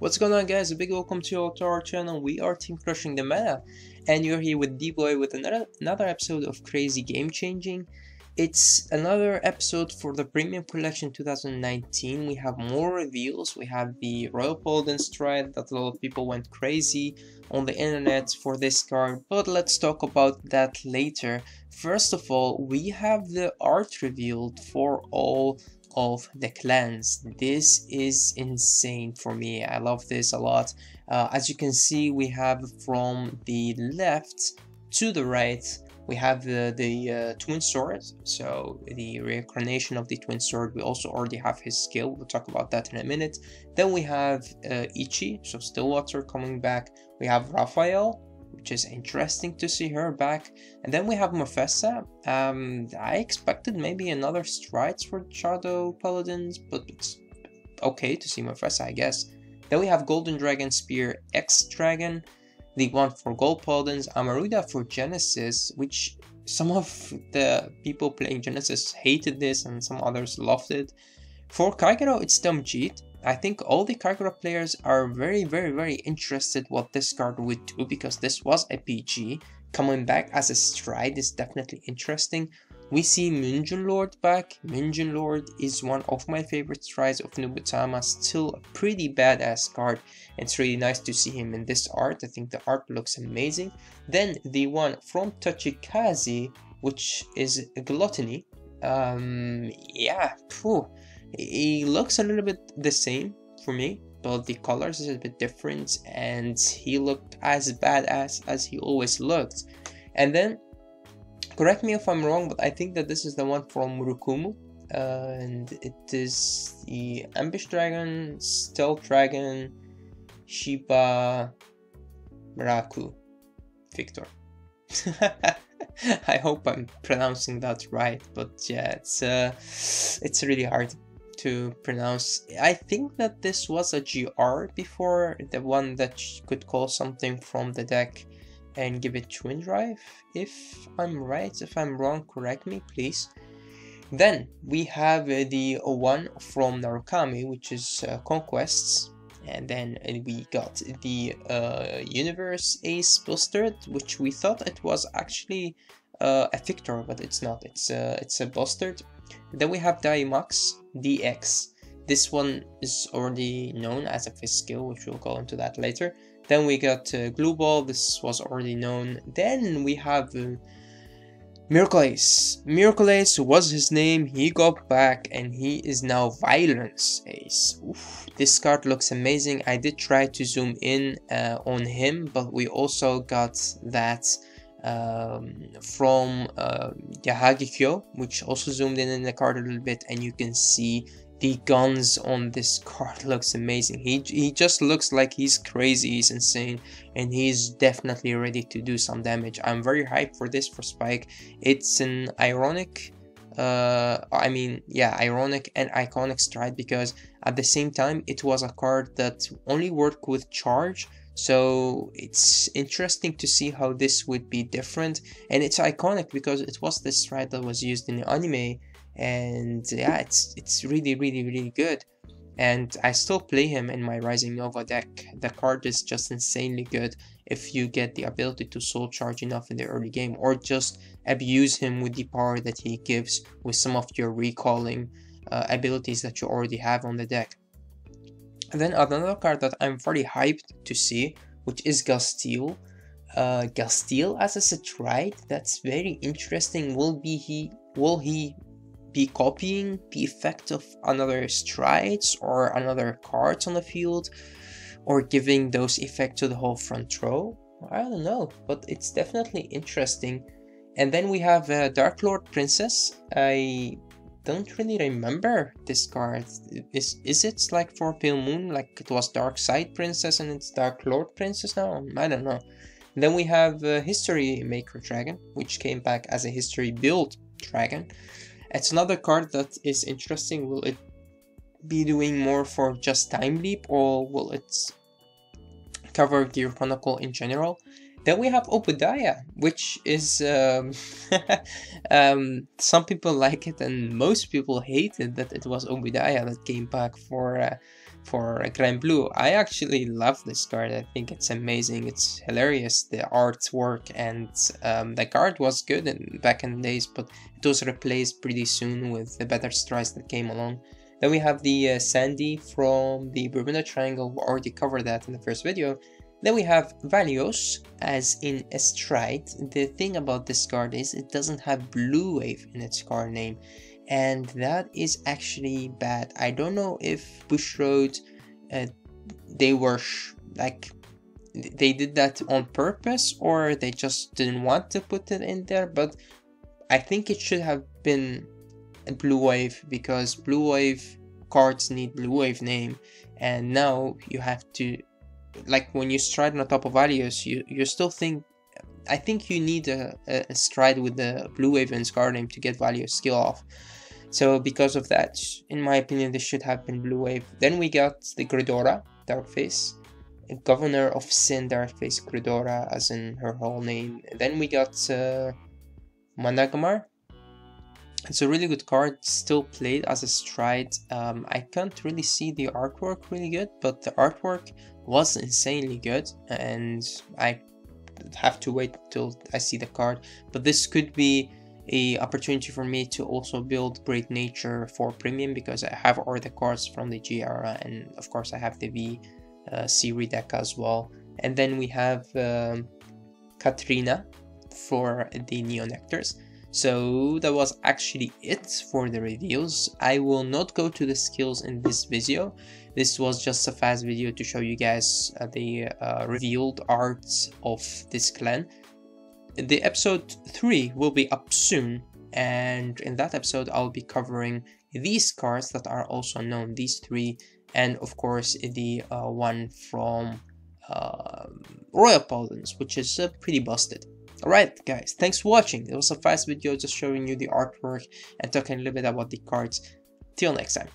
What's going on, guys? A big welcome to our channel. We are Team Crushing the Meta, and you're here with D-Boy with another episode of Crazy Game Changing. It's another episode for the Premium Collection 2019. We have more reveals. We have the Royal Paladin Stride that a lot of people went crazy on the internet for this card, but let's talk about that later. First of all, we have the art revealed for all of the clans. This is insane for me. I love this a lot. As you can see, we have from the left to the right, we have the twin sword, so the reincarnation of the twin sword. We also already have his skill. We'll talk about that in a minute. Then we have Ichi, so Stillwater coming back. We have Raphael, which is interesting to see her back. And then we have Mufasa. I expected maybe another Strides for Shadow Paladins, but it's okay to see Mufasa, I guess. Then we have Golden Dragon Spear X Dragon, the one for Gold Paladins, Amaruda for Genesis, which some of the people playing Genesis hated this and some others loved it. For Kaigero, it's Damjit. I think all the Kaigero players are very interested what this card would do, because this was a PG. Coming back as a Stride is definitely interesting. We see Minjun Lord back. Minjun Lord is one of my favorite Strides of Nubutama, still a pretty badass card. It's really nice to see him in this art. I think the art looks amazing. Then the one from Tachikaze, which is Gluttony. Yeah, he looks a little bit the same for me, but the colors is a bit different, and he looked as badass as he always looked. And then, correct me if I'm wrong, but I think that this is the one from Murukumu, and it is the Ambush Dragon, Stealth Dragon, Shiba Raku Victor. I hope I'm pronouncing that right, but yeah, it's really hard to pronounce. I think that this was a GR before, the one that could call something from the deck and give it Twin Drive, if I'm right. If I'm wrong, correct me please. Then we have the one from Narukami, which is Conquests. And then we got the Universe Ace Busted, which we thought it was actually a Victor, but it's not. It's a Busted. Then we have Daimax DX. This one is already known as a Fist skill, which we'll go into that later. Then we got Glue Ball. This was already known. Then we have Miracle Ace. Miracle Ace was his name. He got back and he is now Violence Ace. Oof, this card looks amazing. I did try to zoom in on him, but we also got that from Yahagikyo, which also zoomed in the card a little bit, and you can see the guns on this card looks amazing. He just looks like he's crazy, he's insane, and he's definitely ready to do some damage. I'm very hyped for this for Spike. It's an ironic ironic and iconic Stride, because at the same time it was a card that only worked with charge. So it's interesting to see how this would be different, and it's iconic because it was the Stride that was used in the anime. And yeah, it's really good, and I still play him in my Rising Nova deck. The card is just insanely good if you get the ability to soul charge enough in the early game, or just abuse him with the power that he gives with some of your recalling abilities that you already have on the deck. And then another card that I'm very hyped to see, which is Gasteel. Gasteel as a Stride, that's very interesting. Will he be copying the effect of another Strides or another cards on the field, or giving those effects to the whole front row? I don't know, but it's definitely interesting. And then we have Dark Lord Princess. I don't really remember this card. Is it like for Pale Moon, like it was Dark Side Princess and it's Dark Lord Princess now? I don't know. And then we have History Maker Dragon, which came back as a History Build Dragon. It's another card that is interesting. Will it be doing more for just Time Leap, or will it cover Gear Chronicle in general? Then we have Obadiah, which is some people like it and most people hated that it was Obadiah that came back for for Grand Blue. I actually love this card. I think it's amazing. It's hilarious, the artwork, and the card was good back in the days, but it was replaced pretty soon with the better strides that came along. Then we have the Sandy from the Bermuda Triangle. We already covered that in the first video. Then we have Valios, as in a stride. The thing about this card is it doesn't have Blue Wave in its card name, and that is actually bad. I don't know if Bushroad, they were like, they did that on purpose, or they just didn't want to put it in there, but I think it should have been a Blue Wave, because Blue Wave cards need Blue Wave name, and now you have to, like, when you stride on top of Valios, you still think, I think you need a stride with the Blue Wave in its card name to get Valios skill off. So because of that, in my opinion, this should have been Blue Wave. Then we got the Gridora, Darkface, Governor of Sin, Darkface Gridora, as in her whole name. Then we got Managamar. It's a really good card, still played as a stride. I can't really see the artwork really good, but the artwork was insanely good, and I have to wait till I see the card. But this could be a opportunity for me to also build Great Nature for premium, because I have all the cards from the G era, and of course I have the V series deck as well. And then we have Katrina for the Neonectars. So that was actually it for the reveals. I will not go to the skills in this video. This was just a fast video to show you guys the revealed arts of this clan. The episode 3 will be up soon, and in that episode I'll be covering these cards that are also known, these 3, and of course the one from Royal Paladins, which is pretty busted. Alright guys, thanks for watching. It was a fast video just showing you the artwork and talking a little bit about the cards. Till next time.